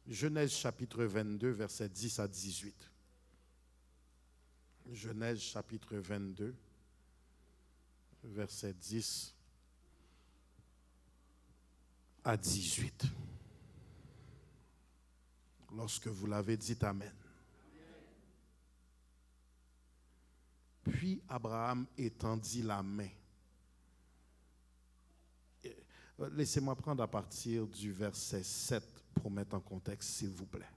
Genèse chapitre 22, versets 10 à 18. Genèse chapitre 22, versets 10 à 18. Lorsque vous l'avez dit, Amen. Puis Abraham étendit la main. Laissez-moi prendre à partir du verset 7 pour mettre en contexte, s'il vous plaît.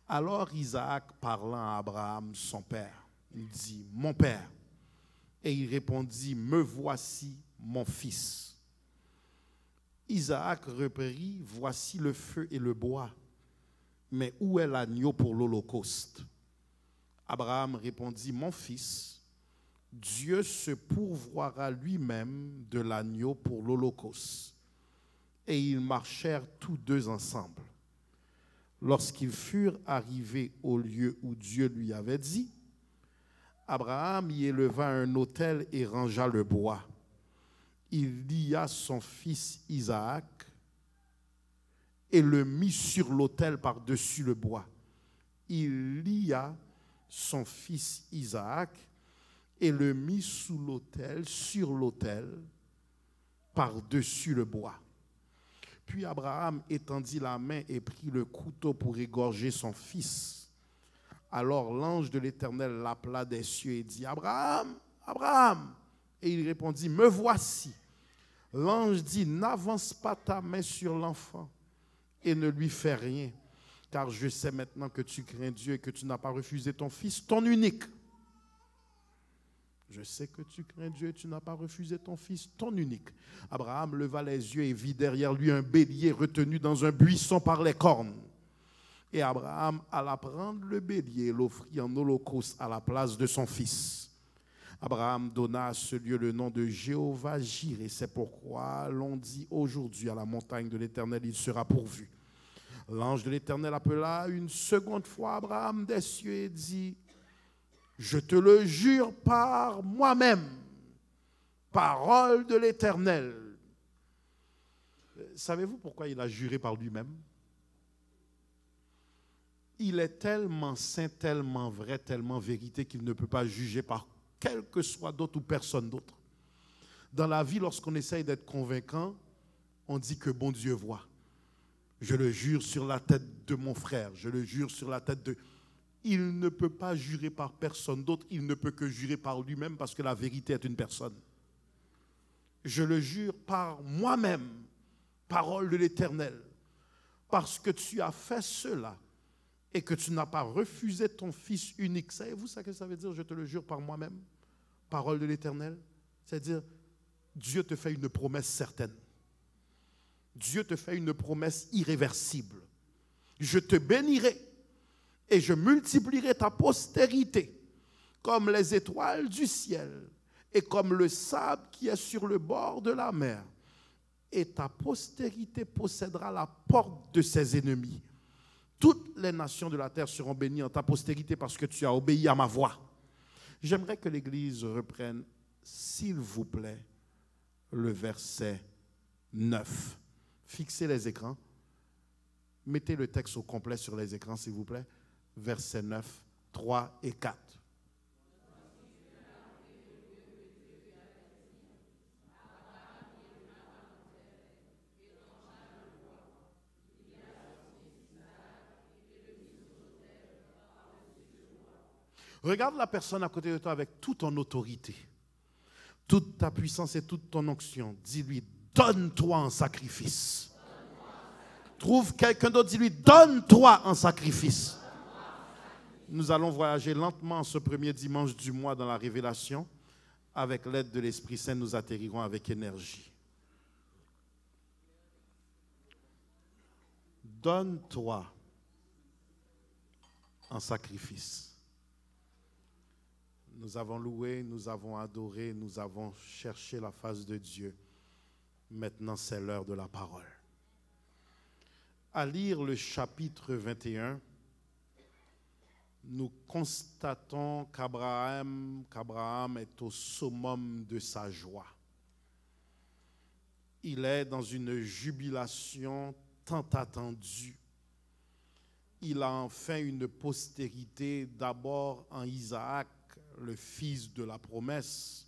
Alors Isaac, parlant à Abraham, son père, il dit, « Mon père. » Et il répondit, « Me voici, mon fils. » Isaac reprit, « Voici le feu et le bois, mais où est l'agneau pour l'holocauste? » Abraham répondit, « Mon fils, Dieu se pourvoira lui-même de l'agneau pour l'holocauste. » Et ils marchèrent tous deux ensemble. Lorsqu'ils furent arrivés au lieu où Dieu lui avait dit, Abraham y éleva un autel et rangea le bois. Il lia son fils Isaac et le mit sur l'autel par-dessus le bois. Il lia son fils Isaac et le mit sous l'autel, sur l'autel, par-dessus le bois. Puis Abraham étendit la main et prit le couteau pour égorger son fils. Alors l'ange de l'Éternel l'appela des cieux et dit, « Abraham, Abraham !» Et il répondit, « Me voici. » L'ange dit, « N'avance pas ta main sur l'enfant et ne lui fais rien, car je sais maintenant que tu crains Dieu et que tu n'as pas refusé ton fils, ton unique. » Je sais que tu crains Dieu et tu n'as pas refusé ton fils, ton unique. Abraham leva les yeux et vit derrière lui un bélier retenu dans un buisson par les cornes. Et Abraham alla prendre le bélier et l'offrit en holocauste à la place de son fils. Abraham donna à ce lieu le nom de Jéhovah-Jireh. C'est pourquoi l'on dit aujourd'hui à la montagne de l'Éternel, il sera pourvu. L'ange de l'Éternel appela une seconde fois Abraham des cieux et dit, « Je te le jure par moi-même, parole de l'Éternel. » Savez-vous pourquoi il a juré par lui-même? Il est tellement saint, tellement vrai, tellement vérité qu'il ne peut pas juger par quel que soit d'autre ou personne d'autre. Dans la vie, lorsqu'on essaye d'être convaincant, on dit que bon Dieu voit. Je le jure sur la tête de mon frère, je le jure sur la tête de... Il ne peut pas jurer par personne d'autre, il ne peut que jurer par lui-même parce que la vérité est une personne. Je le jure par moi-même, parole de l'Éternel, parce que tu as fait cela et que tu n'as pas refusé ton fils unique. Savez-vous ce que ça veut dire, je te le jure par moi-même, parole de l'Éternel? C'est-à-dire, Dieu te fait une promesse certaine. Dieu te fait une promesse irréversible. Je te bénirai et je multiplierai ta postérité comme les étoiles du ciel et comme le sable qui est sur le bord de la mer. Et ta postérité possédera la porte de ses ennemis. Toutes les nations de la terre seront bénies en ta postérité parce que tu as obéi à ma voix. J'aimerais que l'Église reprenne, s'il vous plaît, le verset 9. Fixez les écrans. Mettez le texte au complet sur les écrans, s'il vous plaît. Versets 9, 3 et 4. Regarde la personne à côté de toi avec toute ton autorité, toute ta puissance et toute ton onction. Dis-lui, donne-toi en sacrifice. Trouve quelqu'un d'autre, dis-lui, donne-toi en sacrifice. Nous allons voyager lentement ce premier dimanche du mois dans la révélation. Avec l'aide de l'Esprit Saint, nous atterrirons avec énergie. Donne-toi en sacrifice. Nous avons loué, nous avons adoré, nous avons cherché la face de Dieu. Maintenant, c'est l'heure de la parole. À lire le chapitre 21, nous constatons qu'Abraham est au summum de sa joie. Il est dans une jubilation tant attendue. il a enfin une postérité, d'abord en Isaac, le fils de la promesse,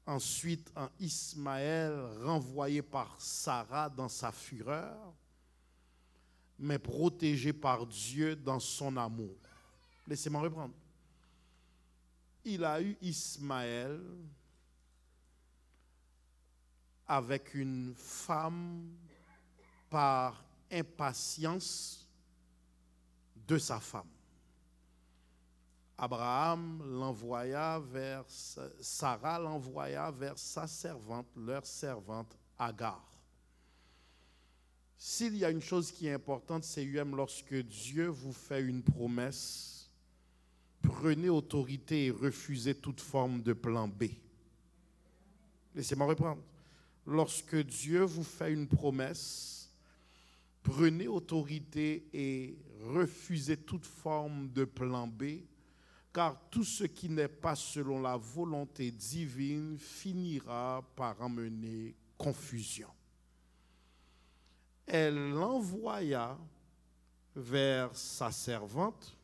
ensuite en Ismaël, renvoyé par Sarah dans sa fureur, mais protégé par Dieu dans son amour. Laissez-moi reprendre. Il a eu Ismaël avec une femme par impatience de sa femme. Sarah l'envoya vers sa servante, leur servante Agar. S'il y a une chose qui est importante, c'est lorsque Dieu vous fait une promesse, prenez autorité et refusez toute forme de plan B. Laissez-moi reprendre. Lorsque Dieu vous fait une promesse, prenez autorité et refusez toute forme de plan B, car tout ce qui n'est pas selon la volonté divine finira par emmener confusion. Elle l'envoya vers sa servante,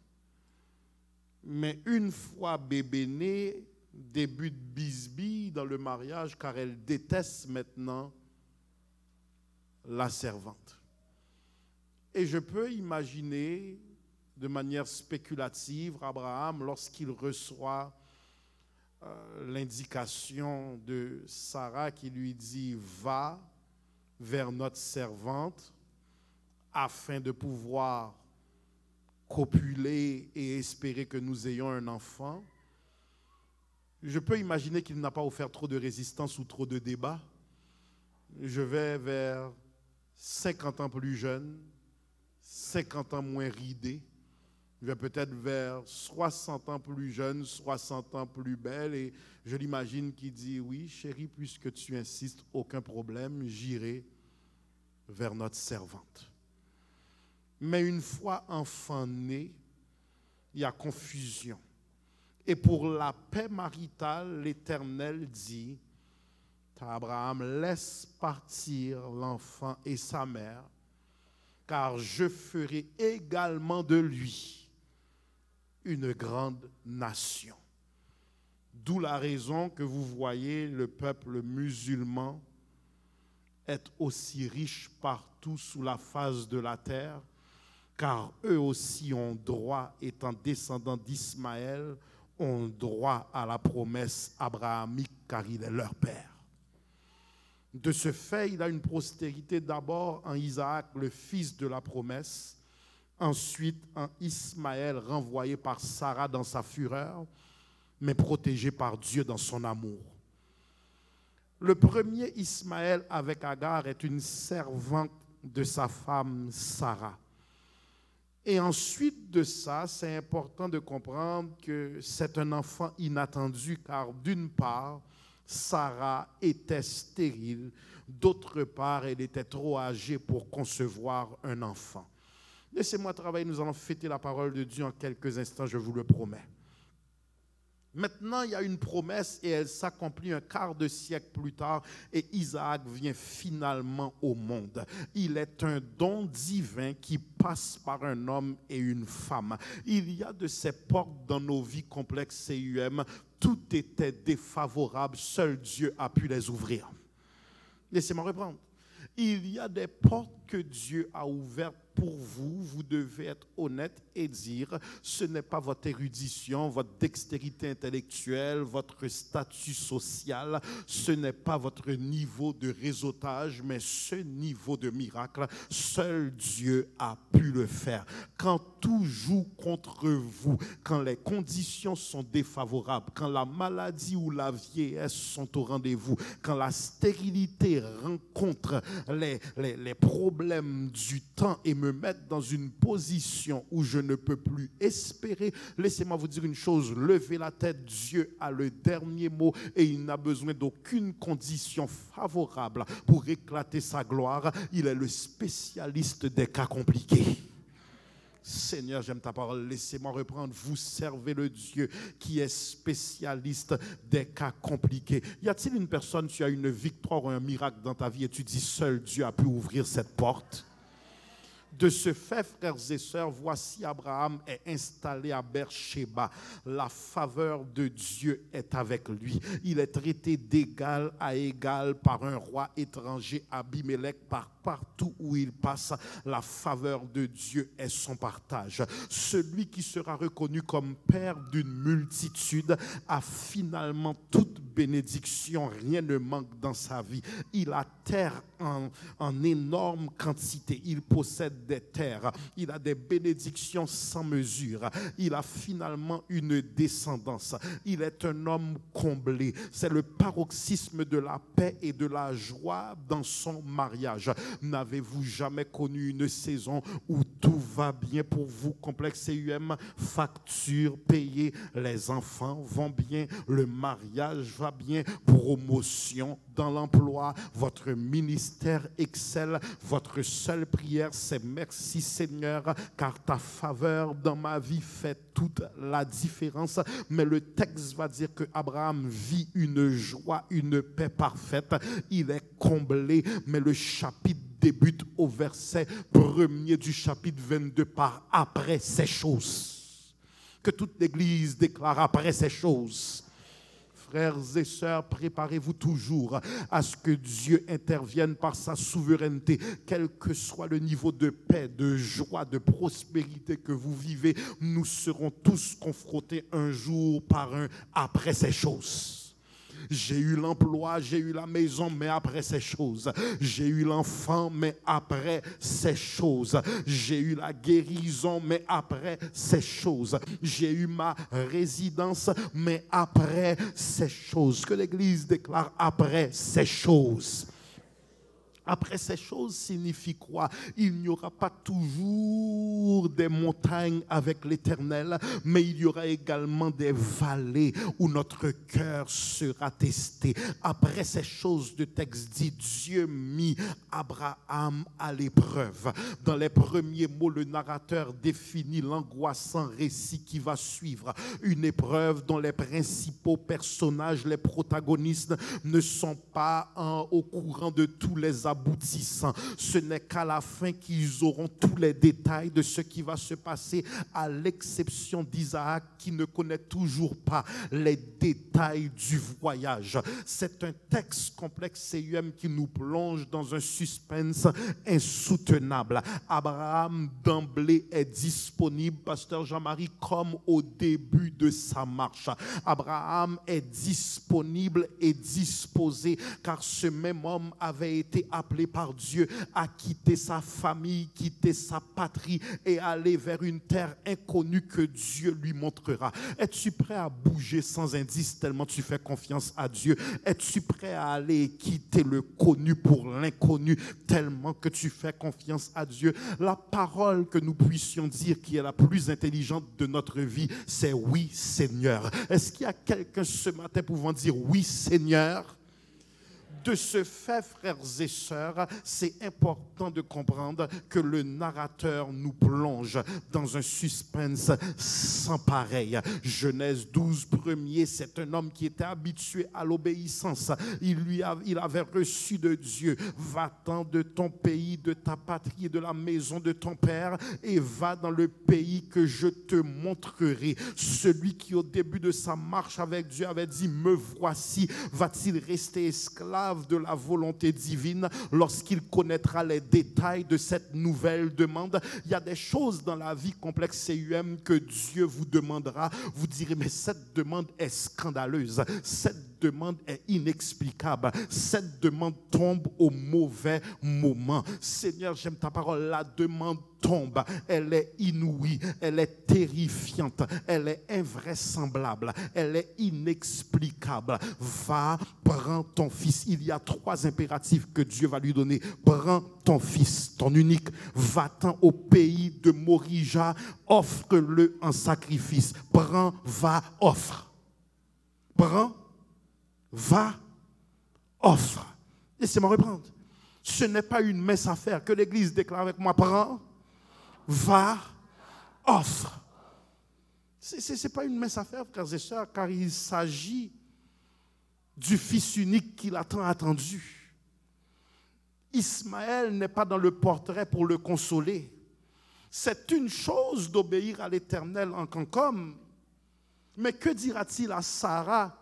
mais une fois bébé né, début de bisbille dans le mariage, car elle déteste maintenant la servante. Et je peux imaginer de manière spéculative Abraham, lorsqu'il reçoit l'indication de Sarah qui lui dit « Va vers notre servante afin de pouvoir copuler et espérer que nous ayons un enfant », je peux imaginer qu'il n'a pas offert trop de résistance ou trop de débat. Je vais vers 50 ans plus jeune, 50 ans moins ridé. Je vais peut-être vers 60 ans plus jeune, 60 ans plus belle. Et je l'imagine qui dit, oui, chérie, puisque tu insistes, aucun problème, j'irai vers notre servante. Mais une fois enfant né, il y a confusion. Et pour la paix maritale, l'Éternel dit à Abraham, laisse partir l'enfant et sa mère, car je ferai également de lui une grande nation. D'où la raison que vous voyez le peuple musulman être aussi riche partout sous la face de la terre, car eux aussi ont droit, étant descendants d'Ismaël, ont droit à la promesse abrahamique, car il est leur père. De ce fait, il a une postérité d'abord en Isaac, le fils de la promesse, ensuite en Ismaël, renvoyé par Sarah dans sa fureur, mais protégé par Dieu dans son amour. Le premier Ismaël avec Agar est une servante de sa femme Sarah. Et ensuite de ça, c'est important de comprendre que c'est un enfant inattendu, car d'une part, Sarah était stérile, d'autre part, elle était trop âgée pour concevoir un enfant. Laissez-moi travailler, nous allons fêter la parole de Dieu en quelques instants, je vous le promets. Maintenant, il y a une promesse et elle s'accomplit un quart de siècle plus tard et Isaac vient finalement au monde. Il est un don divin qui passe par un homme et une femme. Il y a de ces portes dans nos vies complexes CUM. Tout était défavorable, seul Dieu a pu les ouvrir. Laissez-moi reprendre. Il y a des portes que Dieu a ouvertes pour vous. Vous devez être honnête et dire, ce n'est pas votre érudition, votre dextérité intellectuelle, votre statut social, ce n'est pas votre niveau de réseautage, mais ce niveau de miracle, seul Dieu a pu le faire. Quand tout joue contre vous, quand les conditions sont défavorables, quand la maladie ou la vieillesse sont au rendez-vous, quand la stérilité rencontre les problèmes du temps et me mettre dans une position où je ne peux plus espérer, laissez-moi vous dire une chose, levez la tête, Dieu a le dernier mot et il n'a besoin d'aucune condition favorable pour éclater sa gloire. Il est le spécialiste des cas compliqués. Seigneur, j'aime ta parole, laissez-moi reprendre. Vous servez le Dieu qui est spécialiste des cas compliqués. Y a-t-il une personne, tu as une victoire ou un miracle dans ta vie et tu dis, seul Dieu a pu ouvrir cette porte? De ce fait, frères et sœurs, voici Abraham est installé à Beersheba. La faveur de Dieu est avec lui. Il est traité d'égal à égal par un roi étranger, Abimelech, partout où il passe. La faveur de Dieu est son partage. Celui qui sera reconnu comme père d'une multitude a finalement toute bénédiction. Rien ne manque dans sa vie. Il a terre en énorme quantité. Il possède des terres. Il a des bénédictions sans mesure. Il a finalement une descendance. Il est un homme comblé. C'est le paroxysme de la paix et de la joie dans son mariage. N'avez-vous jamais connu une saison où tout va bien pour vous? Complexe CUM, facture payée, les enfants vont bien, le mariage va bien, promotion dans l'emploi, votre ministère excelle. Votre seule prière, c'est merci Seigneur, car ta faveur dans ma vie fait toute la différence. Mais le texte va dire que Abraham vit une joie, une paix parfaite. Il est comblé, mais le chapitre débute au verset 1er du chapitre 22 par après ces choses. Que toute l'Église déclare après ces choses. Frères et sœurs, préparez-vous toujours à ce que Dieu intervienne par sa souveraineté, quel que soit le niveau de paix, de joie, de prospérité que vous vivez. Nous serons tous confrontés un jour par un après ces choses. J'ai eu l'emploi, j'ai eu la maison, mais après ces choses. J'ai eu l'enfant, mais après ces choses. J'ai eu la guérison, mais après ces choses. J'ai eu ma résidence, mais après ces choses. Que l'Église déclare après ces choses. Après ces choses signifie quoi? Il n'y aura pas toujours des montagnes avec l'Éternel, mais il y aura également des vallées où notre cœur sera testé. Après ces choses, le texte dit, Dieu mit Abraham à l'épreuve. Dans les premiers mots, le narrateur définit l'angoissant récit qui va suivre. Une épreuve dont les principaux personnages, les protagonistes, ne sont pas au courant de tous les aboutissants. Ce n'est qu'à la fin qu'ils auront tous les détails de ce qui va se passer, à l'exception d'Isaac qui ne connaît toujours pas les détails du voyage. C'est un texte complexe CUM qui nous plonge dans un suspense insoutenable. Abraham d'emblée est disponible, pasteur Jean-Marie, comme au début de sa marche. Abraham est disponible et disposé, car ce même homme avait été appelé par Dieu à quitter sa famille, quitter sa patrie et aller vers une terre inconnue que Dieu lui montrera. Es-tu prêt à bouger sans indice tellement tu fais confiance à Dieu? Es-tu prêt à aller quitter le connu pour l'inconnu tellement que tu fais confiance à Dieu? La parole que nous puissions dire qui est la plus intelligente de notre vie, c'est oui Seigneur. Est-ce qu'il y a quelqu'un ce matin pouvant dire oui Seigneur? De ce fait, frères et sœurs, c'est important de comprendre que le narrateur nous plonge dans un suspense sans pareil. Genèse 12, premier, c'est un homme qui était habitué à l'obéissance. Il avait reçu de Dieu, va-t'en de ton pays, de ta patrie et de la maison de ton père et va dans le pays que je te montrerai. Celui qui au début de sa marche avec Dieu avait dit, me voici, va-t-il rester esclave de la volonté divine lorsqu'il connaîtra les détails de cette nouvelle demande? Il y a des choses dans la vie complexe CUM que Dieu vous demandera. Vous direz, mais cette demande est scandaleuse. Cette demande est inexplicable. Cette demande tombe au mauvais moment. Seigneur, j'aime ta parole. La demande tombe, elle est inouïe, elle est terrifiante, elle est invraisemblable, elle est inexplicable. Va, prends ton fils. Il y a 3 impératifs que Dieu va lui donner. Prends ton fils, ton unique, va-t'en au pays de Morija, offre-le en sacrifice. Prends, va, offre. Prends, va, offre. Laissez-moi reprendre. Ce n'est pas une mince affaire que l'Église déclare avec moi. Prends, va, offre. Ce n'est pas une mince affaire, frères et sœurs, car il s'agit du fils unique qu'il a tant attendu. Ismaël n'est pas dans le portrait pour le consoler. C'est une chose d'obéir à l'Éternel en tant qu'homme, mais que dira-t-il à Sarah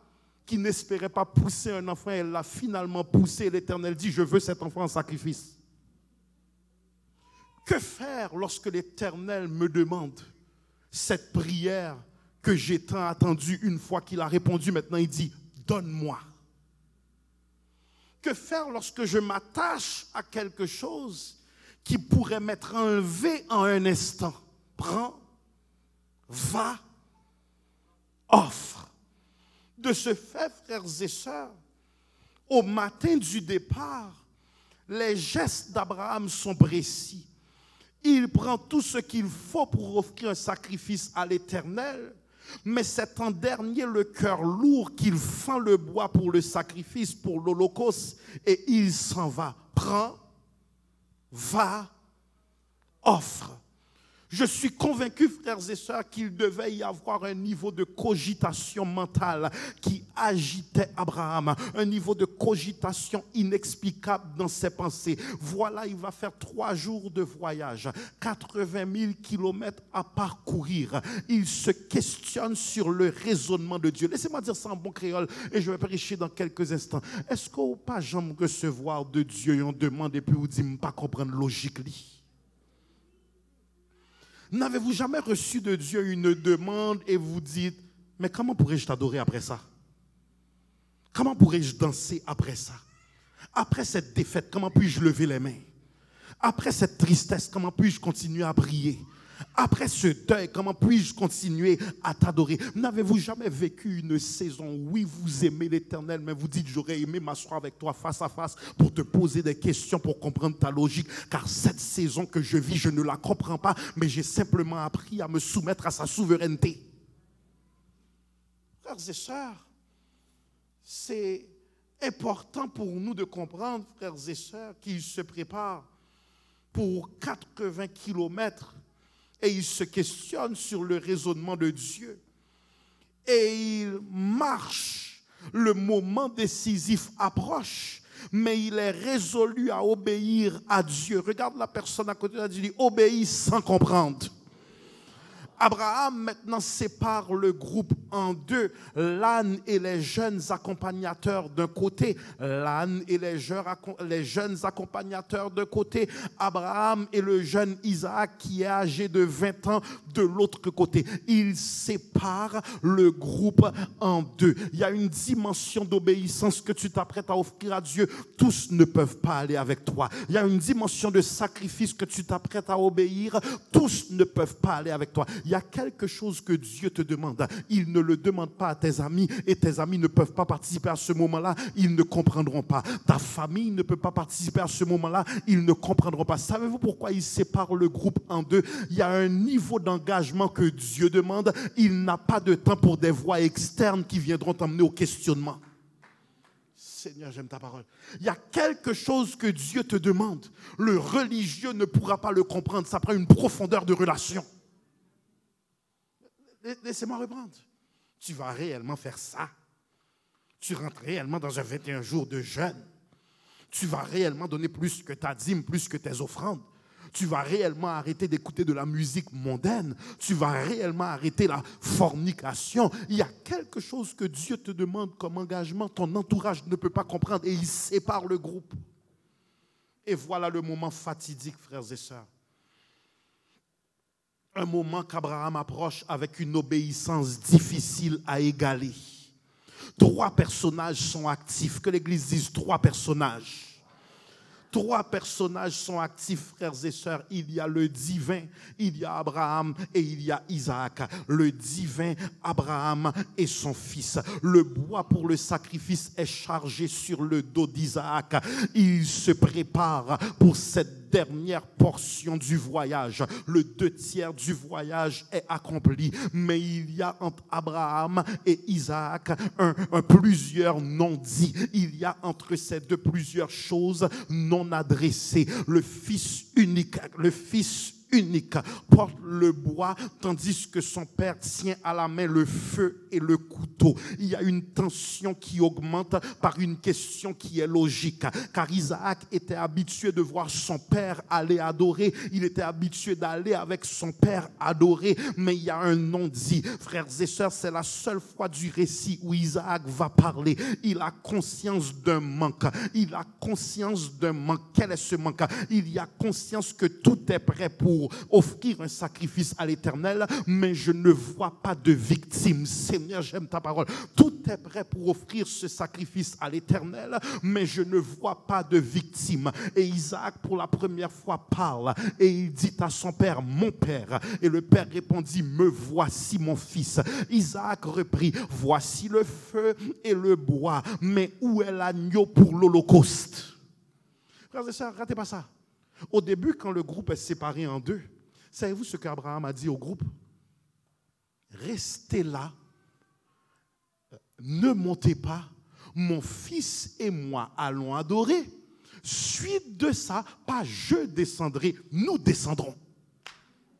qui n'espérait pas pousser un enfant? Elle l'a finalement poussé. L'Éternel dit, je veux cet enfant en sacrifice. Que faire lorsque l'Éternel me demande cette prière que j'ai tant attendue? Une fois qu'il a répondu, maintenant il dit, donne-moi. Que faire lorsque je m'attache à quelque chose qui pourrait m'être enlevé en un instant? Prends, va, offre. De ce fait, frères et sœurs, au matin du départ, les gestes d'Abraham sont précis. Il prend tout ce qu'il faut pour offrir un sacrifice à l'Éternel, mais c'est en dernier le cœur lourd qu'il fend le bois pour le sacrifice, pour l'holocauste, et il s'en va. Prends, va, offre. Je suis convaincu, frères et sœurs, qu'il devait y avoir un niveau de cogitation mentale qui agitait Abraham, un niveau de cogitation inexplicable dans ses pensées. Voilà, il va faire 3 jours de voyage, 80 000 kilomètres à parcourir. Il se questionne sur le raisonnement de Dieu. Laissez-moi dire ça en bon créole et je vais prêcher dans quelques instants. Est-ce qu'on n'a pas jamais recevoir de Dieu et on demande et puis vous dit pas comprendre logique li? N'avez-vous jamais reçu de Dieu une demande et vous dites, mais comment pourrais-je t'adorer après ça? Comment pourrais-je danser après ça? Après cette défaite, comment puis-je lever les mains? Après cette tristesse, comment puis-je continuer à prier? Après ce deuil, comment puis-je continuer à t'adorer? N'avez-vous jamais vécu une saison, oui, vous aimez l'Éternel, mais vous dites, j'aurais aimé m'asseoir avec toi face à face pour te poser des questions, pour comprendre ta logique, car cette saison que je vis, je ne la comprends pas, mais j'ai simplement appris à me soumettre à sa souveraineté. Frères et sœurs, c'est important pour nous de comprendre, frères et sœurs, qu'il se prépare pour 80 kilomètres et il se questionne sur le raisonnement de Dieu. Et il marche. Le moment décisif approche, mais il est résolu à obéir à Dieu. Regarde la personne à côté de lui, dit, obéis sans comprendre. Abraham maintenant sépare le groupe en deux, l'âne et les jeunes accompagnateurs d'un côté, l'âne et les jeunes accompagnateurs d'un côté, Abraham et le jeune Isaac qui est âgé de 20 ans de l'autre côté. Il sépare le groupe en deux. Il y a une dimension d'obéissance que tu t'apprêtes à offrir à Dieu. Tous ne peuvent pas aller avec toi. Il y a une dimension de sacrifice que tu t'apprêtes à obéir. Tous ne peuvent pas aller avec toi. Il y a quelque chose que Dieu te demande. Il ne le demande pas à tes amis et tes amis ne peuvent pas participer à ce moment-là. Ils ne comprendront pas. Ta famille ne peut pas participer à ce moment-là. Ils ne comprendront pas. Savez-vous pourquoi il sépare le groupe en deux? Il y a un niveau d'engagement que Dieu demande. Il n'a pas de temps pour des voix externes qui viendront t'emmener au questionnement. Seigneur, j'aime ta parole. Il y a quelque chose que Dieu te demande. Le religieux ne pourra pas le comprendre. Ça prend une profondeur de relation. Laissez-moi reprendre. Tu vas réellement faire ça. Tu rentres réellement dans un 21 jours de jeûne. Tu vas réellement donner plus que ta dîme, plus que tes offrandes. Tu vas réellement arrêter d'écouter de la musique mondaine. Tu vas réellement arrêter la fornication. Il y a quelque chose que Dieu te demande comme engagement. Ton entourage ne peut pas comprendre et il sépare le groupe. Et voilà le moment fatidique, frères et sœurs. Un moment qu'Abraham approche avec une obéissance difficile à égaler. 3 personnages sont actifs. Que l'Église dise 3 personnages. 3 personnages sont actifs, frères et sœurs. Il y a le divin, il y a Abraham et il y a Isaac. Le divin, Abraham et son fils. Le bois pour le sacrifice est chargé sur le dos d'Isaac. Il se prépare pour cette dernière portion du voyage. Le 2/3 du voyage est accompli. Mais il y a entre Abraham et Isaac plusieurs non-dits. Il y a entre ces deux plusieurs choses non adressées. Le fils unique, porte le bois, tandis que son père tient à la main le feu et le couteau. Il y a une tension qui augmente par une question qui est logique, car Isaac était habitué de voir son père aller adorer, il était habitué d'aller avec son père adorer, mais il y a un non-dit. Frères et sœurs, c'est la seule fois du récit où Isaac va parler. Il a conscience d'un manque. Il a conscience d'un manque. Quel est ce manque? Il y a conscience que tout est prêt pour offrir un sacrifice à l'Éternel, mais je ne vois pas de victime. Seigneur, j'aime ta parole. Tout est prêt pour offrir ce sacrifice à l'Éternel, mais je ne vois pas de victime. Et Isaac, pour la première fois, parle et il dit à son père, mon père. Et le père répondit, me voici mon fils. Isaac reprit, voici le feu et le bois, mais où est l'agneau pour l'Holocauste? Frères et sœurs, ratez pas ça. Au début, quand le groupe est séparé en deux, savez-vous ce qu'Abraham a dit au groupe? Restez là, ne montez pas, mon fils et moi allons adorer. Suite de ça, pas je descendrai, nous descendrons.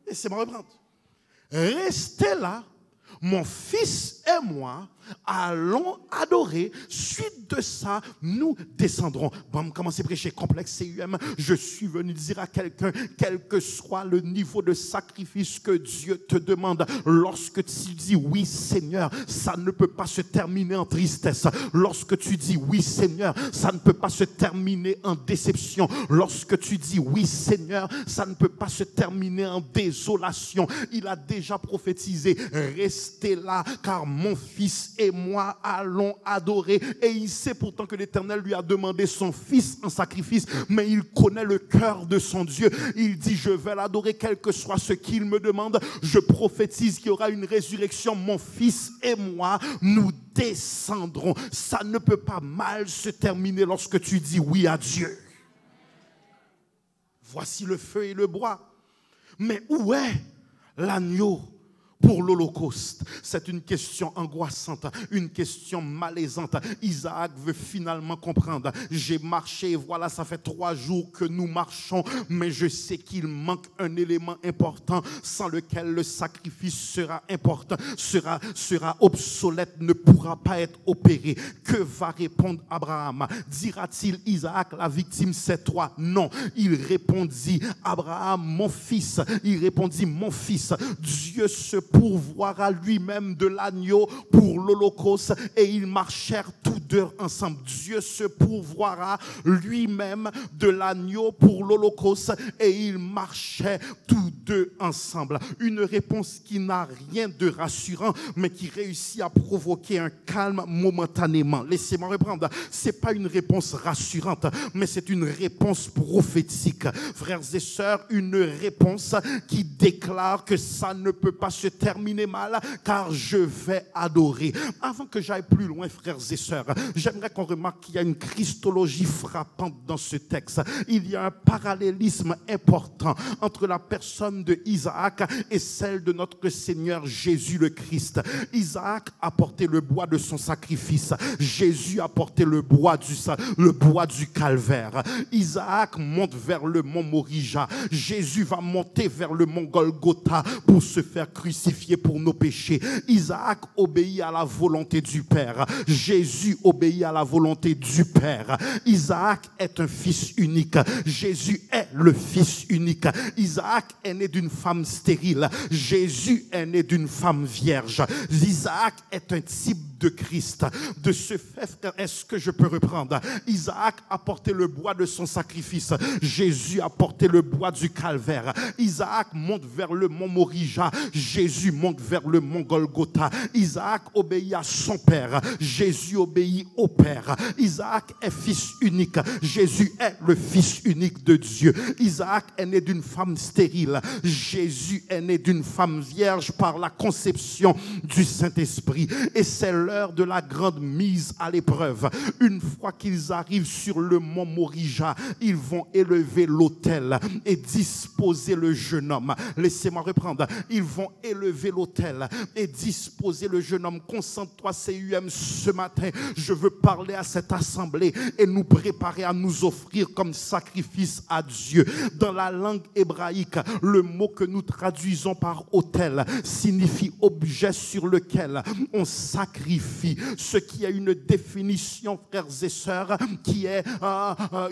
Laissez-moi reprendre. Restez là, mon fils et moi allons adorer. Suite de ça, nous descendrons. Bon, commencez à prêcher complexe CUM. Je suis venu dire à quelqu'un, quel que soit le niveau de sacrifice que Dieu te demande, lorsque tu dis oui Seigneur, ça ne peut pas se terminer en tristesse. Lorsque tu dis oui Seigneur, ça ne peut pas se terminer en déception. Lorsque tu dis oui Seigneur, ça ne peut pas se terminer en désolation. Il a déjà prophétisé, restez là car mon fils et moi allons adorer. Et il sait pourtant que l'Éternel lui a demandé son fils en sacrifice, mais il connaît le cœur de son Dieu. Il dit, je vais l'adorer quel que soit ce qu'il me demande. Je prophétise qu'il y aura une résurrection. Mon fils et moi, nous descendrons. Ça ne peut pas mal se terminer lorsque tu dis oui à Dieu. Voici le feu et le bois. Mais où est l'agneau pour l'Holocauste? C'est une question angoissante, une question malaisante. Isaac veut finalement comprendre. J'ai marché et voilà, ça fait 3 jours que nous marchons, mais je sais qu'il manque un élément important sans lequel le sacrifice sera important, sera obsolète, ne pourra pas être opéré. Que va répondre Abraham? Dira-t-il, Isaac, la victime c'est toi? Non, il répondit, Abraham, mon fils. Il répondit, mon fils, Dieu se pourvoira lui-même de l'agneau pour l'Holocauste, et ils marchèrent tous deux ensemble. Dieu se pourvoira lui-même de l'agneau pour l'Holocauste, et ils marchaient tous deux ensemble. Une réponse qui n'a rien de rassurant, mais qui réussit à provoquer un calme momentanément. Laissez-moi reprendre. C'est pas une réponse rassurante, mais c'est une réponse prophétique. Frères et sœurs, une réponse qui déclare que ça ne peut pas se terminer mal, car je vais adorer. Avant que j'aille plus loin, frères et sœurs, j'aimerais qu'on remarque qu'il y a une christologie frappante dans ce texte. Il y a un parallélisme important entre la personne de Isaac et celle de notre Seigneur Jésus le Christ. Isaac a porté le bois de son sacrifice. Jésus a porté le bois du calvaire. Isaac monte vers le mont Morija. Jésus va monter vers le mont Golgotha pour se faire crucifier pour nos péchés. Isaac obéit à la volonté du Père. Jésus obéit à la volonté du Père. Isaac est un fils unique. Jésus est le fils unique. Isaac est né d'une femme stérile. Jésus est né d'une femme vierge. Isaac est un type de Christ. De ce fait, est-ce que je peux reprendre? Isaac a porté le bois de son sacrifice. Jésus a porté le bois du calvaire. Isaac monte vers le mont Morija. Jésus monte vers le mont Golgotha. Isaac obéit à son père. Jésus obéit au Père. Isaac est fils unique. Jésus est le fils unique de Dieu. Isaac est né d'une femme stérile. Jésus est né d'une femme vierge par la conception du Saint-Esprit. Et c'est l'heure de la grande mise à l'épreuve. Une fois qu'ils arrivent sur le mont Morija, ils vont élever l'autel et disposer le jeune homme. Laissez-moi reprendre. Ils vont élever l'autel et disposer le jeune homme. Concentre-toi, CUM, ce matin. Je veux parler à cette assemblée et nous préparer à nous offrir comme sacrifice à Dieu. Dans la langue hébraïque, le mot que nous traduisons par autel signifie objet sur lequel on sacrifie. Ce qui a une définition, frères et sœurs, qui est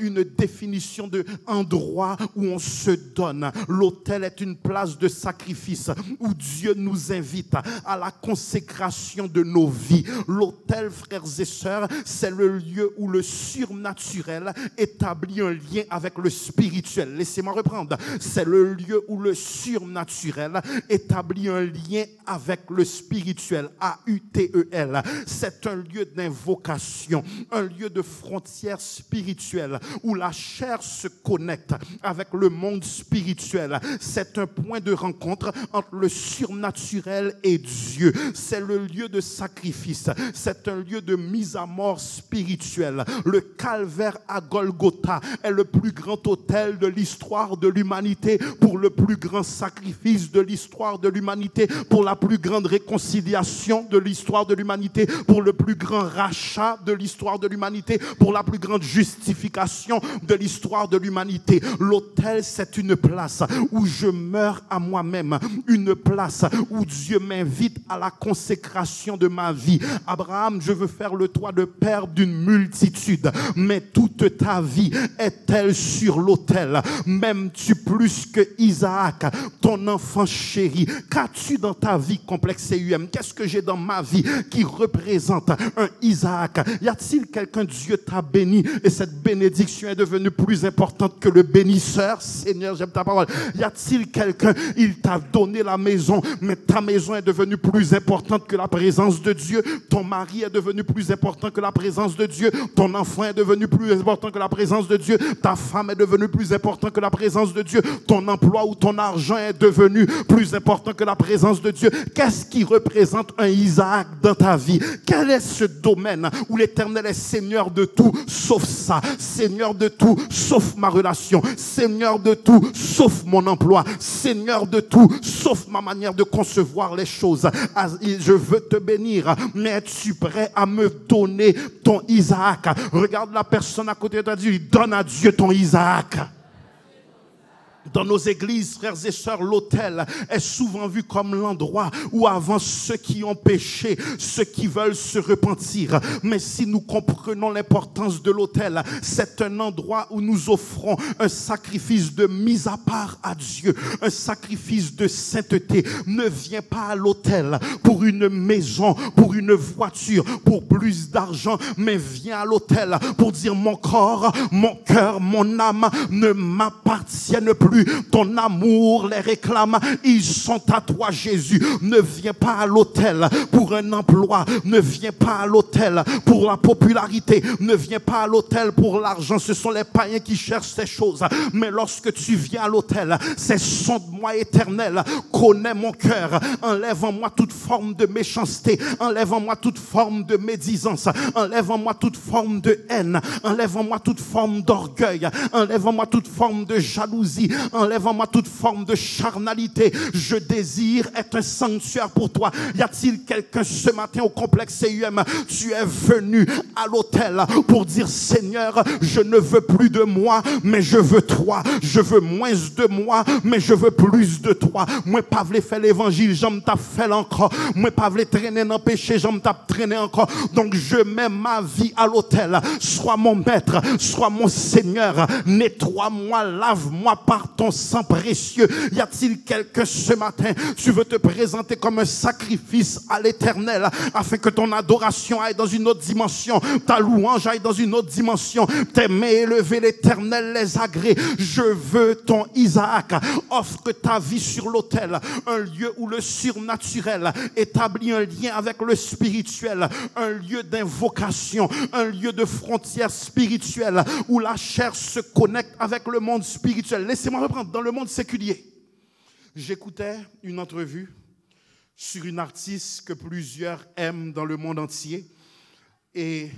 une définition de endroit où on se donne. L'autel est une place de sacrifice où Dieu nous invite à la consécration de nos vies. L'autel, frères et sœurs, c'est le lieu où le surnaturel établit un lien avec le spirituel. Laissez-moi reprendre. C'est le lieu où le surnaturel établit un lien avec le spirituel. A-U-T-E-L. C'est un lieu d'invocation, un lieu de frontière spirituelle où la chair se connecte avec le monde spirituel. C'est un point de rencontre entre le surnaturel et Dieu. C'est le lieu de sacrifice. C'est un lieu de mise à mort spirituelle. Le calvaire à Golgotha est le plus grand autel de l'histoire de l'humanité pour le plus grand sacrifice de l'histoire de l'humanité, pour la plus grande réconciliation de l'histoire de l'humanité, pour le plus grand rachat de l'histoire de l'humanité, pour la plus grande justification de l'histoire de l'humanité. L'autel, c'est une place où je meurs à moi-même, une place où Dieu m'invite à la consécration de ma vie. Abraham, je veux faire le toit de père d'une multitude, mais toute ta vie est-elle sur l'autel? M'aimes-tu plus que Isaac, ton enfant chéri? Qu'as-tu dans ta vie, complexe CUM? Qu'est-ce que j'ai dans ma vie qui représente un Isaac? Y a-t-il quelqu'un, Dieu t'a béni et cette bénédiction est devenue plus importante que le bénisseur? Seigneur, j'aime ta parole. Y a-t-il quelqu'un, il t'a donné la maison, mais ta maison est devenue plus importante que la présence de Dieu? Ton mari est devenu plus important que la présence de Dieu? Ton enfant est devenu plus important que la présence de Dieu? Ta femme est devenue plus importante que la présence de Dieu? Ton emploi ou ton argent est devenu plus important que la présence de Dieu? Qu'est-ce qui représente un Isaac dans ta vie? Quel est ce domaine où l'Éternel est Seigneur de tout sauf ça? Seigneur de tout sauf ma relation, Seigneur de tout sauf mon emploi, Seigneur de tout sauf ma manière de concevoir les choses. Je veux te bénir, mais es-tu prêt à me donner ton Isaac? Regarde la personne à côté de toi, dis, donne à Dieu ton Isaac. Dans nos églises, frères et sœurs, l'autel est souvent vu comme l'endroit où avancent ceux qui ont péché, ceux qui veulent se repentir. Mais si nous comprenons l'importance de l'autel, c'est un endroit où nous offrons un sacrifice de mise à part à Dieu, un sacrifice de sainteté. Ne viens pas à l'autel pour une maison, pour une voiture, pour plus d'argent, mais viens à l'autel pour dire mon corps, mon cœur, mon âme ne m'appartiennent plus. Ton amour les réclame, ils sont à toi, Jésus. Ne viens pas à l'autel pour un emploi, ne viens pas à l'autel pour la popularité, ne viens pas à l'autel pour l'argent. Ce sont les païens qui cherchent ces choses. Mais lorsque tu viens à l'autel, c'est sonde-moi, Éternel, connais mon cœur, enlève en moi toute forme de méchanceté, enlève en moi toute forme de médisance, enlève en moi toute forme de haine, enlève en moi toute forme d'orgueil, enlève en moi toute forme de jalousie, enlève en moi toute forme de charnalité. Je désire être un sanctuaire pour toi. Y a-t-il quelqu'un ce matin au complexe CUM? Tu es venu à l'autel pour dire Seigneur, je ne veux plus de moi, mais je veux toi. Je veux moins de moi, mais je veux plus de toi. Moi pas voulu faire l'évangile, j'aime t'a fait encore. Moi pas voulu traîner dans le péché, j'aime t'a traîner encore. Donc je mets ma vie à l'autel. Sois mon maître, sois mon Seigneur. Nettoie-moi, lave-moi par ton sang précieux. Y a-t-il quelqu'un ce matin, tu veux te présenter comme un sacrifice à l'Éternel afin que ton adoration aille dans une autre dimension, ta louange aille dans une autre dimension, tes mains élevées, l'Éternel les agrée. Je veux ton Isaac. Offre ta vie sur l'autel, un lieu où le surnaturel établit un lien avec le spirituel, un lieu d'invocation, un lieu de frontière spirituelle où la chair se connecte avec le monde spirituel. Laissez-moi reprendre dans le monde séculier. J'écoutais une entrevue sur une artiste que plusieurs aiment dans le monde entier. Et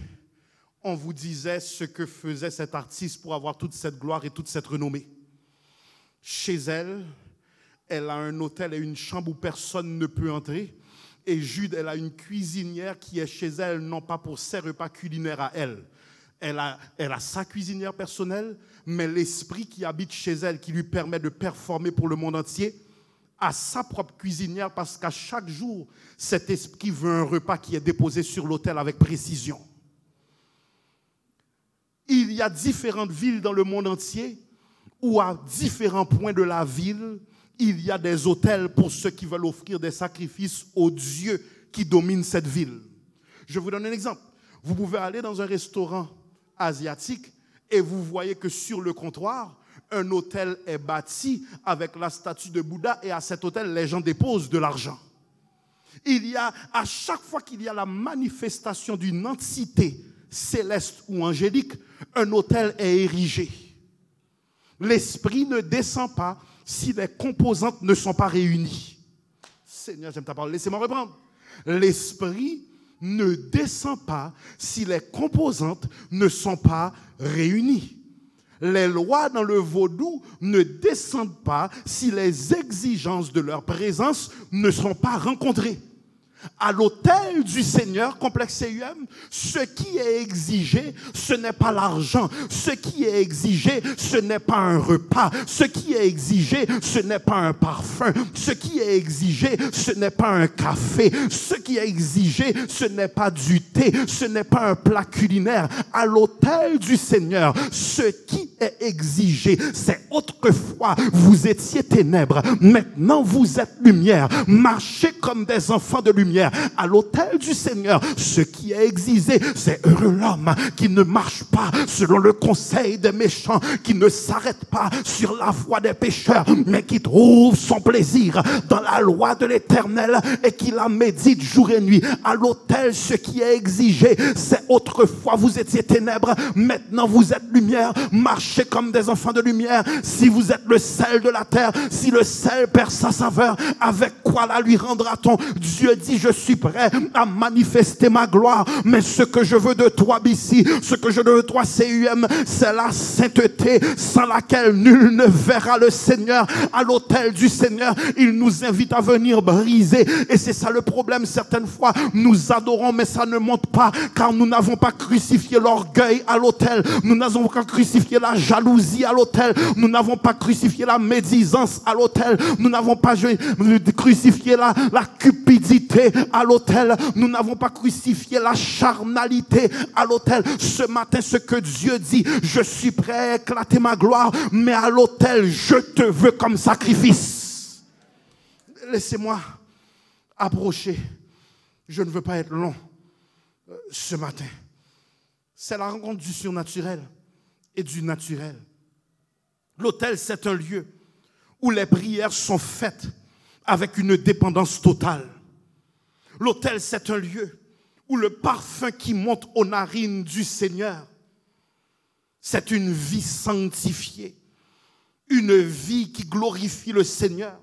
on vous disait ce que faisait cet artiste pour avoir toute cette gloire et toute cette renommée. Chez elle, elle a un hôtel et une chambre où personne ne peut entrer. Et Jude, elle a une cuisinière qui est chez elle, non pas pour ses repas culinaires à elle. Elle a sa cuisinière personnelle, mais l'esprit qui habite chez elle, qui lui permet de performer pour le monde entier, a sa propre cuisinière parce qu'à chaque jour, cet esprit veut un repas qui est déposé sur l'autel avec précision. Il y a différentes villes dans le monde entier où à différents points de la ville, il y a des autels pour ceux qui veulent offrir des sacrifices aux dieux qui dominent cette ville. Je vous donne un exemple. Vous pouvez aller dans un restaurant asiatique et vous voyez que sur le comptoir, un autel est bâti avec la statue de Bouddha et à cet autel, les gens déposent de l'argent. Il y a, à chaque fois qu'il y a la manifestation d'une entité céleste ou angélique, un autel est érigé. L'esprit ne descend pas si les composantes ne sont pas réunies. Seigneur, j'aime ta parole, laissez-moi reprendre. L'esprit ne descend pas si les composantes ne sont pas réunies. Les lois dans le vaudou ne descendent pas si les exigences de leur présence ne sont pas rencontrées. À l'autel du Seigneur, complexe CUM, ce qui est exigé, ce n'est pas l'argent. Ce qui est exigé, ce n'est pas un repas. Ce qui est exigé, ce n'est pas un parfum. Ce qui est exigé, ce n'est pas un café. Ce qui est exigé, ce n'est pas du thé. Ce n'est pas un plat culinaire. À l'autel du Seigneur, ce qui est exigé, c'est autrefois vous étiez ténèbres, maintenant vous êtes lumière. Marchez comme des enfants de lumière. À l'autel du Seigneur, ce qui est exigé, c'est heureux l'homme qui ne marche pas selon le conseil des méchants, qui ne s'arrête pas sur la voie des pécheurs, mais qui trouve son plaisir dans la loi de l'Éternel et qui la médite jour et nuit. À l'autel, ce qui est exigé, c'est autrefois vous étiez ténèbres, maintenant vous êtes lumière. Marchez comme des enfants de lumière. Si vous êtes le sel de la terre, si le sel perd sa saveur, avec quoi la lui rendra-t-on? Dieu dit, je suis prêt à manifester ma gloire, mais ce que je veux de toi, BC, ce que je veux de toi, CUM, c'est la sainteté sans laquelle nul ne verra le Seigneur. À l'autel du Seigneur, il nous invite à venir briser, et c'est ça le problème. Certaines fois, nous adorons, mais ça ne monte pas, car nous n'avons pas crucifié l'orgueil à l'autel, nous n'avons pas crucifié la jalousie à l'autel, nous n'avons pas crucifié la médisance à l'autel, nous n'avons pas crucifié la cupidité à l'autel, nous n'avons pas crucifié la charnalité à l'autel. Ce matin, ce que Dieu dit, je suis prêt à éclater ma gloire, mais à l'autel, je te veux comme sacrifice. Laissez-moi approcher. Je ne veux pas être long ce matin. C'est la rencontre du surnaturel et du naturel. L'autel, c'est un lieu où les prières sont faites avec une dépendance totale. L'autel, c'est un lieu où le parfum qui monte aux narines du Seigneur, c'est une vie sanctifiée, une vie qui glorifie le Seigneur.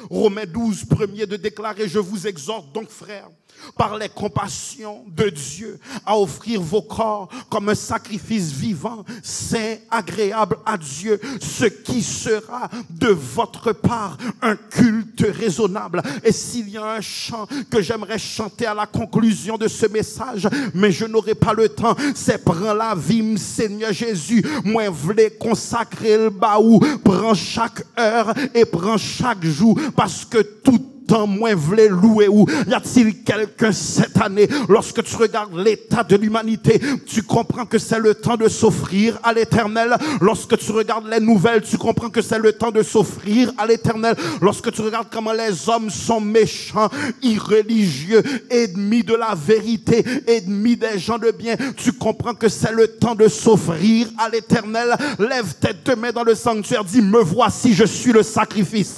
Romains 12, 1er de déclarer, je vous exhorte donc, frères, par les compassions de Dieu, à offrir vos corps comme un sacrifice vivant, saint, agréable à Dieu, ce qui sera de votre part un culte raisonnable. Et s'il y a un chant que j'aimerais chanter à la conclusion de ce message, mais je n'aurai pas le temps, c'est prends la vie, Seigneur Jésus, moi v'lais consacrer le baou, prends chaque heure et prends chaque jour, parce que tout temps moins voulait louer. Ou y a-t-il quelqu'un cette année, lorsque tu regardes l'état de l'humanité, tu comprends que c'est le temps de s'offrir à l'Éternel. Lorsque tu regardes les nouvelles, tu comprends que c'est le temps de s'offrir à l'Éternel. Lorsque tu regardes comment les hommes sont méchants, irréligieux, ennemis de la vérité, ennemis des gens de bien, tu comprends que c'est le temps de s'offrir à l'Éternel. Lève tes deux mains dans le sanctuaire, dis, me voici, je suis le sacrifice.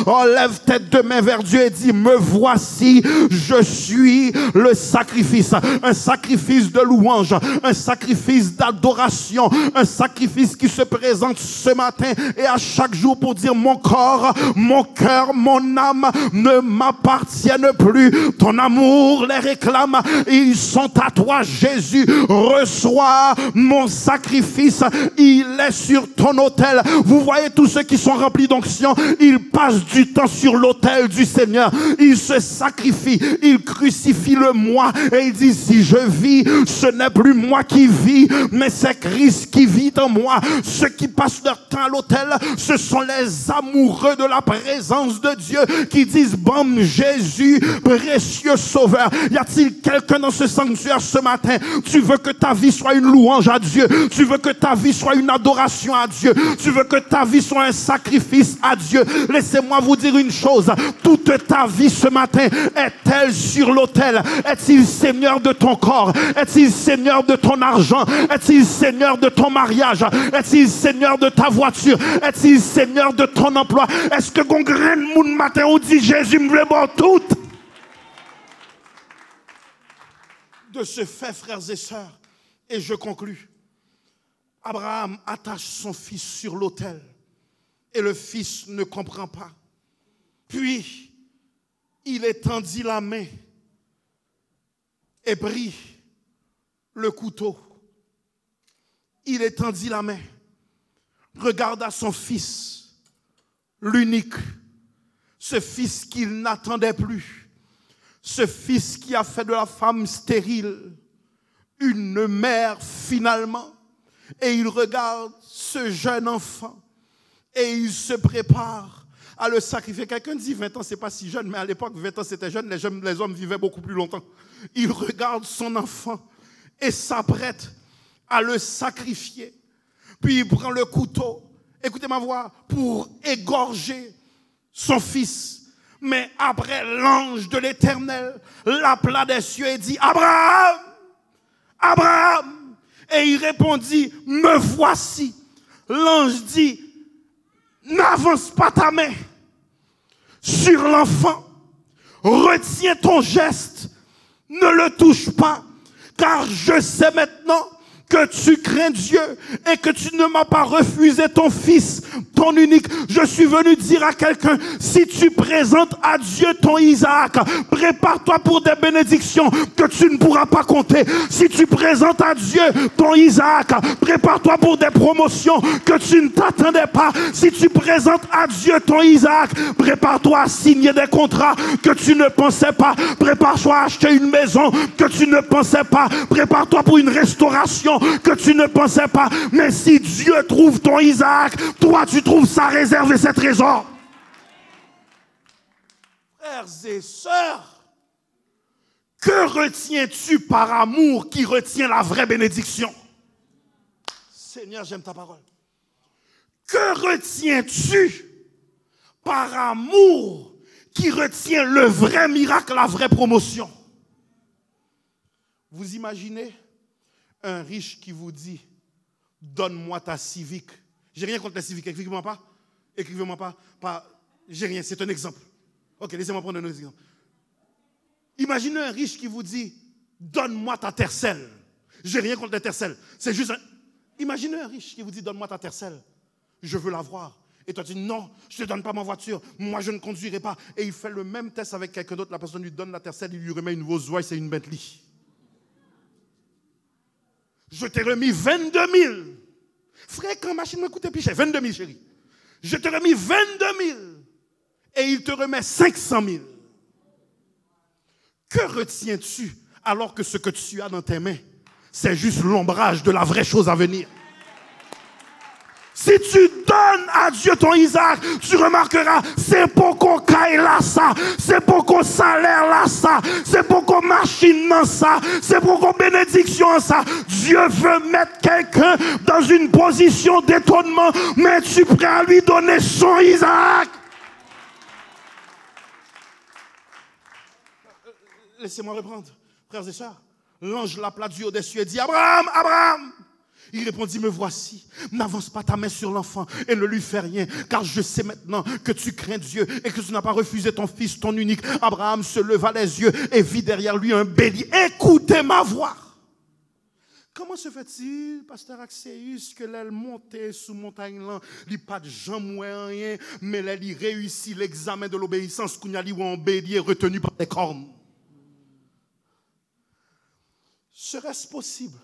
Oh, lève tes deux mains vers Dieu. Dieu et dit, me voici, je suis le sacrifice. Un sacrifice de louange, un sacrifice d'adoration, un sacrifice qui se présente ce matin et à chaque jour pour dire, mon corps, mon cœur, mon âme ne m'appartiennent plus. Ton amour les réclame. Ils sont à toi, Jésus. Reçois mon sacrifice. Il est sur ton autel. Vous voyez tous ceux qui sont remplis d'onction, ils passent du temps sur l'autel du Seigneur. Ils se sacrifient. Ils crucifient le moi et ils disent, si je vis, ce n'est plus moi qui vis, mais c'est Christ qui vit en moi. Ceux qui passent leur temps à l'autel, ce sont les amoureux de la présence de Dieu qui disent, bam, Jésus, précieux sauveur. Y a-t-il quelqu'un dans ce sanctuaire ce matin? Tu veux que ta vie soit une louange à Dieu. Tu veux que ta vie soit une adoration à Dieu. Tu veux que ta vie soit un sacrifice à Dieu. Laissez-moi vous dire une chose. Toute ta vie ce matin est-elle sur l'autel? Est-il Seigneur de ton corps? Est-il Seigneur de ton argent? Est-il Seigneur de ton mariage? Est-il Seigneur de ta voiture? Est-il Seigneur de ton emploi? Est-ce que qu'on graine moun matin ou dit Jésus me veut bon tout? De ce fait, frères et sœurs, et je conclus, Abraham attache son fils sur l'autel et le fils ne comprend pas. Puis, il étendit la main et prit le couteau. Il étendit la main, regarda son fils, l'unique, ce fils qu'il n'attendait plus, ce fils qui a fait de la femme stérile une mère finalement, et il regarde ce jeune enfant et il se prépare à le sacrifier. Quelqu'un dit 20 ans, c'est pas si jeune, mais à l'époque 20 ans c'était jeune, les hommes vivaient beaucoup plus longtemps. Il regarde son enfant et s'apprête à le sacrifier. Puis il prend le couteau, écoutez ma voix, pour égorger son fils. Mais après, l'ange de l'Éternel l'appela des cieux et dit, Abraham, Abraham. Et il répondit, me voici. L'ange dit, n'avance pas ta main sur l'enfant. Retiens ton geste. Ne le touche pas. Car je sais maintenant que tu crains Dieu et que tu ne m'as pas refusé ton fils, ton unique. Je suis venu dire à quelqu'un, si tu présentes à Dieu ton Isaac, prépare-toi pour des bénédictions que tu ne pourras pas compter. Si tu présentes à Dieu ton Isaac, prépare-toi pour des promotions que tu ne t'attendais pas. Si tu présentes à Dieu ton Isaac, prépare-toi à signer des contrats que tu ne pensais pas. Prépare-toi à acheter une maison que tu ne pensais pas. Prépare-toi pour une restauration que tu ne pensais pas. Mais si Dieu trouve ton Isaac, toi tu trouves sa réserve et ses trésors. Frères et sœurs, que retiens-tu par amour qui retient la vraie bénédiction? Seigneur, j'aime ta parole. Que retiens-tu par amour qui retient le vrai miracle, la vraie promotion? Vous imaginez un riche qui vous dit, donne-moi ta civique. J'ai rien contre la civique, écrivez-moi pas. Écrivez-moi pas. J'ai rien, c'est un exemple. Ok, laissez-moi prendre un autre exemple. Imaginez un riche qui vous dit, donne-moi ta tercelle. J'ai rien contre la tercelle. C'est juste un... Imaginez un riche qui vous dit, donne-moi ta tercelle. Je veux la voir. Et toi tu dis, non, je ne te donne pas ma voiture. Moi, je ne conduirai pas. Et il fait le même test avec quelqu'un d'autre. La personne lui donne la tercelle, il lui remet une Rolls-Royce, c'est une Bentley. Je t'ai remis 22 000. Frère, quand machine me coûtait plus cher, 22 000, chérie. Je t'ai remis 22 000. Et il te remet 500 000. Que retiens-tu alors que ce que tu as dans tes mains, c'est juste l'ombrage de la vraie chose à venir? Si tu donnes à Dieu ton Isaac, tu remarqueras, c'est pour qu'on caille là ça, c'est pour qu'on salaire là ça, c'est pour qu'on machine dans ça, c'est pour qu'on bénédiction en ça. Dieu veut mettre quelqu'un dans une position d'étonnement, mais tu es prêt à lui donner son Isaac? Laissez-moi reprendre, frères et sœurs. L'ange l'appela du haut des cieux et dit, Abraham, Abraham. Il répondit, me voici, n'avance pas ta main sur l'enfant et ne lui fais rien, car je sais maintenant que tu crains Dieu et que tu n'as pas refusé ton fils, ton unique. Abraham se leva les yeux et vit derrière lui un bélier. Écoutez ma voix. Comment se fait-il, pasteur Axéus, que l'aile montait sous montagne là, il n'y a pas de jambes ou rien, mais là, il réussit l'examen de l'obéissance qu'on a dit ou un bélier retenu par des cornes? Serait-ce possible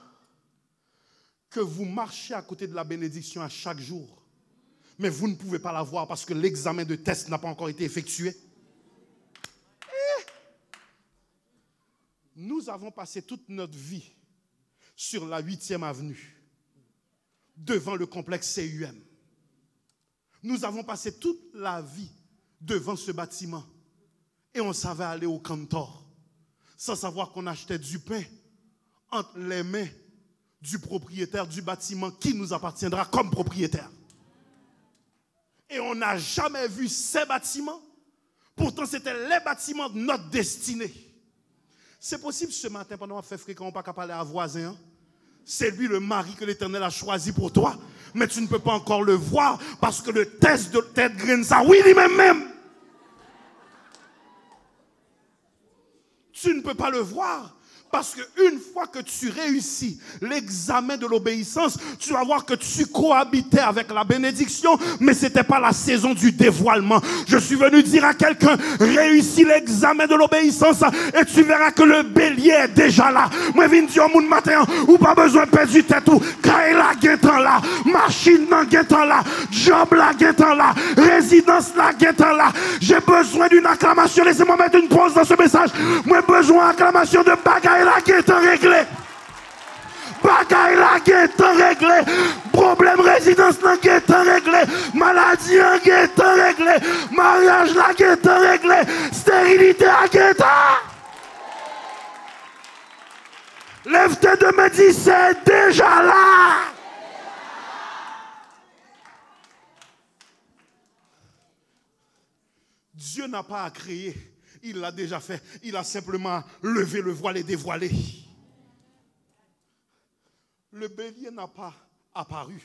que vous marchiez à côté de la bénédiction à chaque jour, mais vous ne pouvez pas la voir parce que l'examen de test n'a pas encore été effectué? Nous avons passé toute notre vie sur la 8e avenue, devant le complexe CUM. Nous avons passé toute la vie devant ce bâtiment et on savait aller au Cantor sans savoir qu'on achetait du pain entre les mains du propriétaire du bâtiment qui nous appartiendra comme propriétaire. Et on n'a jamais vu ces bâtiments. Pourtant, c'était les bâtiments de notre destinée. C'est possible ce matin, pendant qu'on fait fréquent, on n'a pas qu'à parler à voisin. C'est lui le mari que l'Éternel a choisi pour toi. Mais tu ne peux pas encore le voir parce que le test de tête graine ça. Oui, lui-même. Tu ne peux pas le voir. Parce qu'une fois que tu réussis l'examen de l'obéissance, tu vas voir que tu cohabitais avec la bénédiction, mais ce n'était pas la saison du dévoilement. Je suis venu dire à quelqu'un, réussis l'examen de l'obéissance et tu verras que le bélier est déjà là. Moi, je viens dire au monde matin, ou pas besoin de perdre du tête, ou Kaila guettant là, machine nan guettant là, job là guettant là, résidence là guettant là. J'ai besoin d'une acclamation. Laissez-moi mettre une pause dans ce message. Moi, besoin d'acclamation de bagaille. La guette réglé. Bagaille la guette réglé. Problème résidence la guette réglé. Maladie la guette réglé. Mariage la guette réglé. Stérilité la guette. Lève-toi de me dire c'est déjà là. Dieu n'a pas à créer. Il l'a déjà fait. Il a simplement levé le voile et dévoilé. Le bélier n'a pas apparu.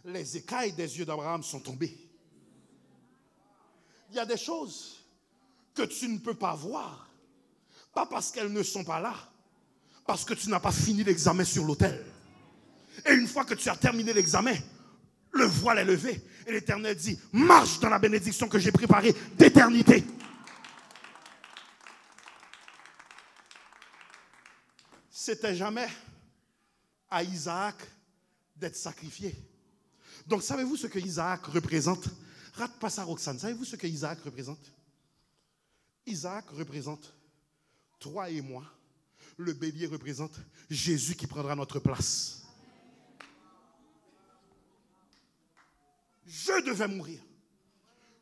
Les écailles des yeux d'Abraham sont tombées. Il y a des choses que tu ne peux pas voir. Pas parce qu'elles ne sont pas là. Parce que tu n'as pas fini l'examen sur l'autel. Et une fois que tu as terminé l'examen, le voile est levé. Et l'Éternel dit, marche dans la bénédiction que j'ai préparée d'éternité. C'était jamais à Isaac d'être sacrifié. Donc, savez-vous ce que Isaac représente? Rate pas ça, Roxane. Savez-vous ce que Isaac représente? Isaac représente toi et moi. Le bélier représente Jésus qui prendra notre place. Je devais mourir.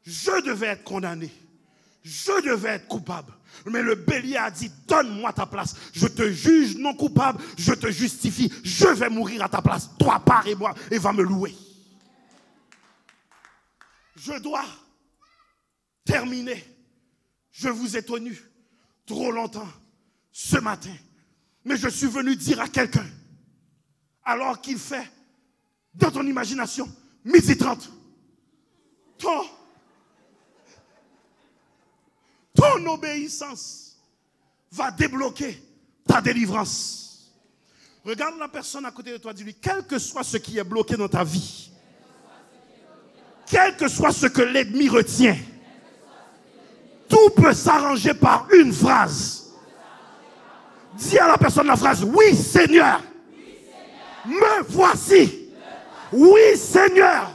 Je devais être condamné. Je devais être coupable. Mais le bélier a dit, donne-moi ta place. Je te juge non coupable, je te justifie. Je vais mourir à ta place. Toi, pars et moi, et va me louer. Je dois terminer. Je vous ai tenu trop longtemps ce matin. Mais je suis venu dire à quelqu'un, alors qu'il fait, dans ton imagination, 12h30, ton obéissance va débloquer ta délivrance. Regarde la personne à côté de toi, dis-lui, quel que soit ce qui est bloqué dans ta vie, quel que soit ce que l'ennemi retient, tout peut s'arranger par une phrase. Dis à la personne la phrase, oui Seigneur, me voici. Oui Seigneur,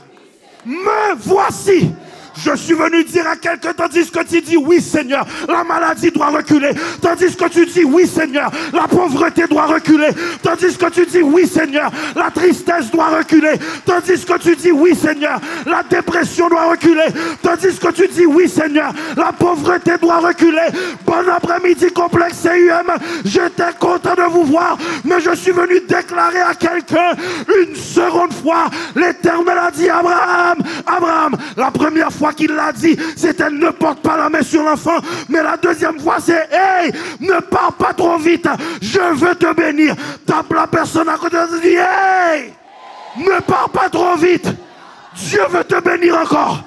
me voici. Je suis venu dire à quelqu'un, tandis que tu dis oui Seigneur, la maladie doit reculer. Tandis que tu dis oui Seigneur, la pauvreté doit reculer. Tandis que tu dis oui Seigneur, la tristesse doit reculer. Tandis que tu dis oui Seigneur, la dépression doit reculer. Tandis que tu dis oui Seigneur, la pauvreté doit reculer. Bon après-midi complexe CUM, j'étais content de vous voir, mais je suis venu déclarer à quelqu'un une seconde fois, l'Éternel a dit Abraham, Abraham, la première fois fois qu'il l'a dit, c'était ne porte pas la main sur l'enfant. Mais la deuxième fois, c'est hey, ne pars pas trop vite. Je veux te bénir. Tape la personne à côté de lui, hey, ne pars pas trop vite. Dieu veut te bénir encore.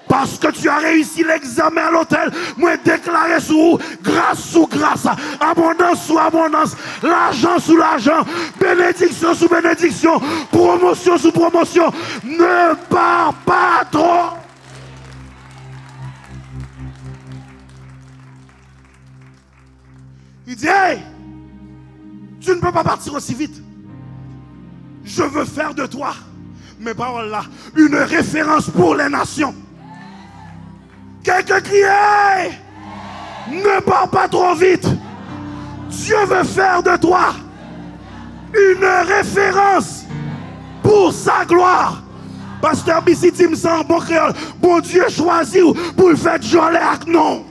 Parce que tu as réussi l'examen à l'hôtel, moi déclaré sous grâce, abondance sous abondance, l'argent sous l'argent, bénédiction sous bénédiction, promotion sous promotion. Ne pars pas trop. Il dit, hey, tu ne peux pas partir aussi vite. Je veux faire de toi, mes paroles là, une référence pour les nations. Quelqu'un crie, hey, ne pars pas trop vite. Dieu veut faire de toi une référence pour sa gloire. Pasteur Bissi dit, me semble bon créole, bon Dieu choisit pour le faire joler avec non.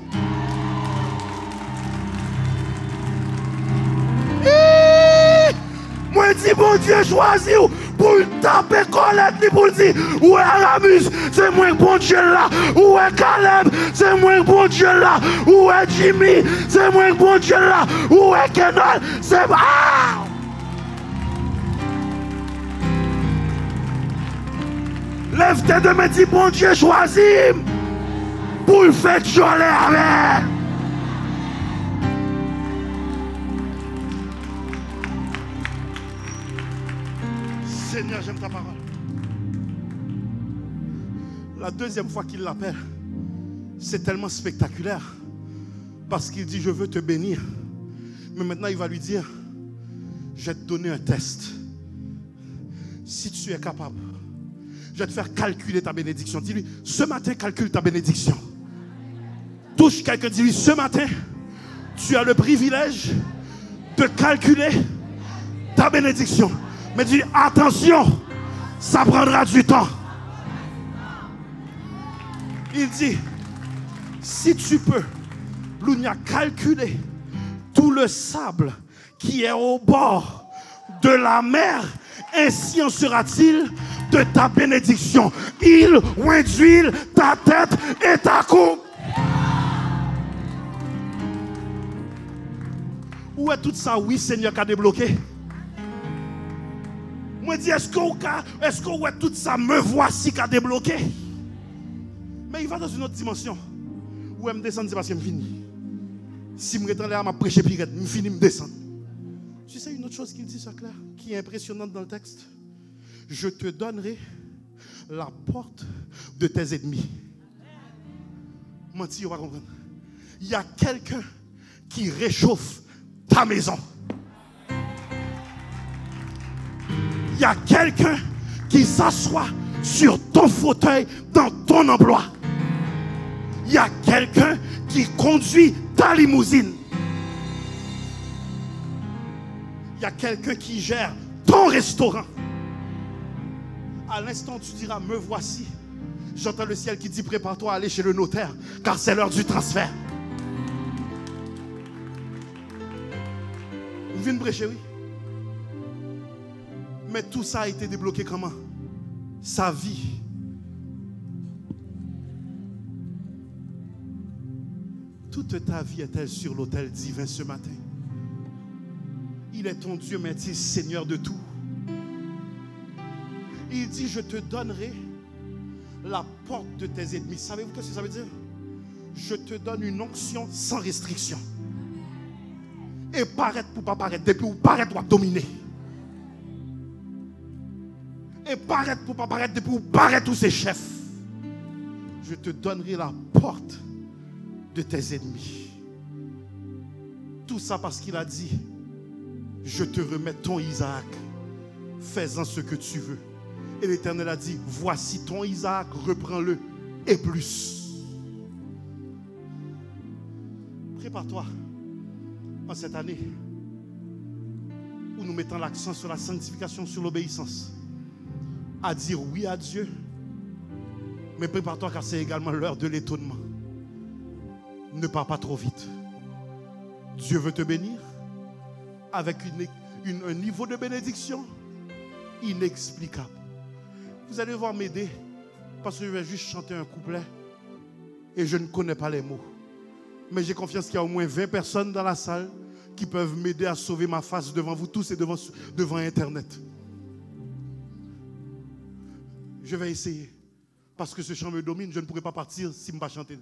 Moi dis bon Dieu choisi pour taper Colette pour dire où est Aramus, c'est moi bon Dieu là, où est Caleb, c'est moi bon Dieu là, où est Jimmy, c'est moi bon Dieu là, où est Kenan, c'est ah! Lève tes deux mains, dis bon Dieu choisi pour le faire joler avec. Seigneur, j'aime ta parole. La deuxième fois qu'il l'appelle, c'est tellement spectaculaire. Parce qu'il dit, je veux te bénir. Mais maintenant, il va lui dire, je vais te donner un test. Si tu es capable, je vais te faire calculer ta bénédiction. Dis-lui, ce matin, calcule ta bénédiction. Touche quelqu'un, dis-lui, ce matin, tu as le privilège de calculer ta bénédiction. Mais dis, attention, ça prendra du temps. Il dit, si tu peux, Lounia, calculer tout le sable qui est au bord de la mer, ainsi en sera-t-il de ta bénédiction. Il ou d'huile ta tête et ta coupe. Où est tout ça, oui, Seigneur, qu'a débloqué? Moi dis, est-ce que ouais, tout ça me voici qu'a débloqué? Mais il va dans une autre dimension. Où elle me descend, c'est parce que je finis. Si je me là, je prêcher pirate, je finis, je descends. Tu sais une autre chose qu'il dit, ça clair, qui est impressionnante dans le texte? Je te donnerai la porte de tes ennemis. Menti, on va comprendre. Il y a quelqu'un qui réchauffe ta maison. Il y a quelqu'un qui s'assoit sur ton fauteuil dans ton emploi. Il y a quelqu'un qui conduit ta limousine. Il y a quelqu'un qui gère ton restaurant. À l'instant, tu diras, me voici. J'entends le ciel qui dit, prépare-toi à aller chez le notaire, car c'est l'heure du transfert. Vous venez prêcher, oui. Mais tout ça a été débloqué comment? Sa vie. Toute ta vie est-elle sur l'autel divin ce matin? Il est ton Dieu, mais il est Seigneur de tout. Il dit, je te donnerai la porte de tes ennemis. Savez-vous ce que ça veut dire? Je te donne une onction sans restriction. Et paraître pour pas paraître. Depuis où paraître doit dominer. Et paraître pour pas paraître. Depuis où paraître tous ses chefs. Je te donnerai la porte de tes ennemis. Tout ça parce qu'il a dit, je te remets ton Isaac. Fais-en ce que tu veux. Et l'Éternel a dit, voici ton Isaac, reprends-le et plus. Prépare-toi en cette année où nous mettons l'accent sur la sanctification, sur l'obéissance, à dire oui à Dieu, mais prépare-toi car c'est également l'heure de l'étonnement. Ne pars pas trop vite. Dieu veut te bénir avec un niveau de bénédiction inexplicable. Vous allez voir m'aider parce que je vais juste chanter un couplet et je ne connais pas les mots. Mais j'ai confiance qu'il y a au moins 20 personnes dans la salle qui peuvent m'aider à sauver ma face devant vous tous et devant Internet. Je vais essayer. Parce que ce chant me domine, je ne pourrai pas partir si je ne pas chanter.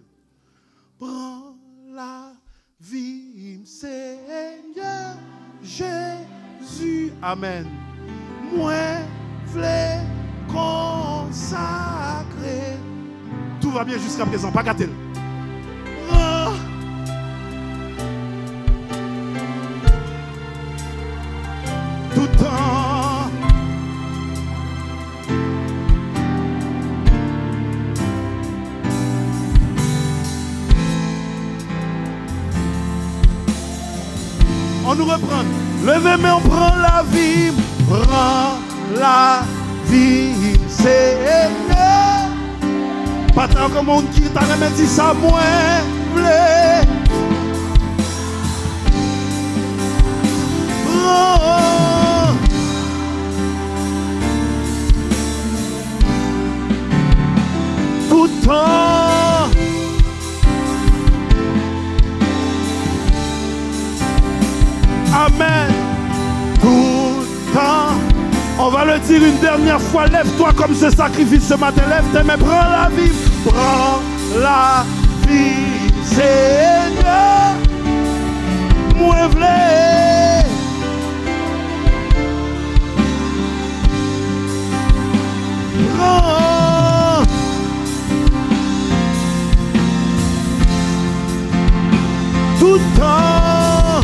Prends la vie, Seigneur Jésus. Amen. Moi, v'lais consacrer. Tout va bien jusqu'à présent, pas gâter. Tout temps. On nous reprend. Levez, mais on prend la vie. Prends la vie, Seigneur. Pas tant que monde qui t'a jamais dit ça, moi, v'lais. Tout temps. Amen. Tout temps. On va le dire une dernière fois. Lève-toi comme ce sacrifice ce matin. Lève tes mains. Prends la vie. Prends la vie, Seigneur. Moi v'lais. Prends. Tout temps.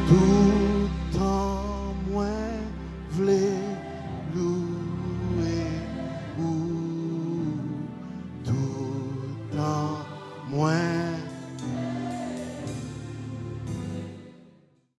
Tout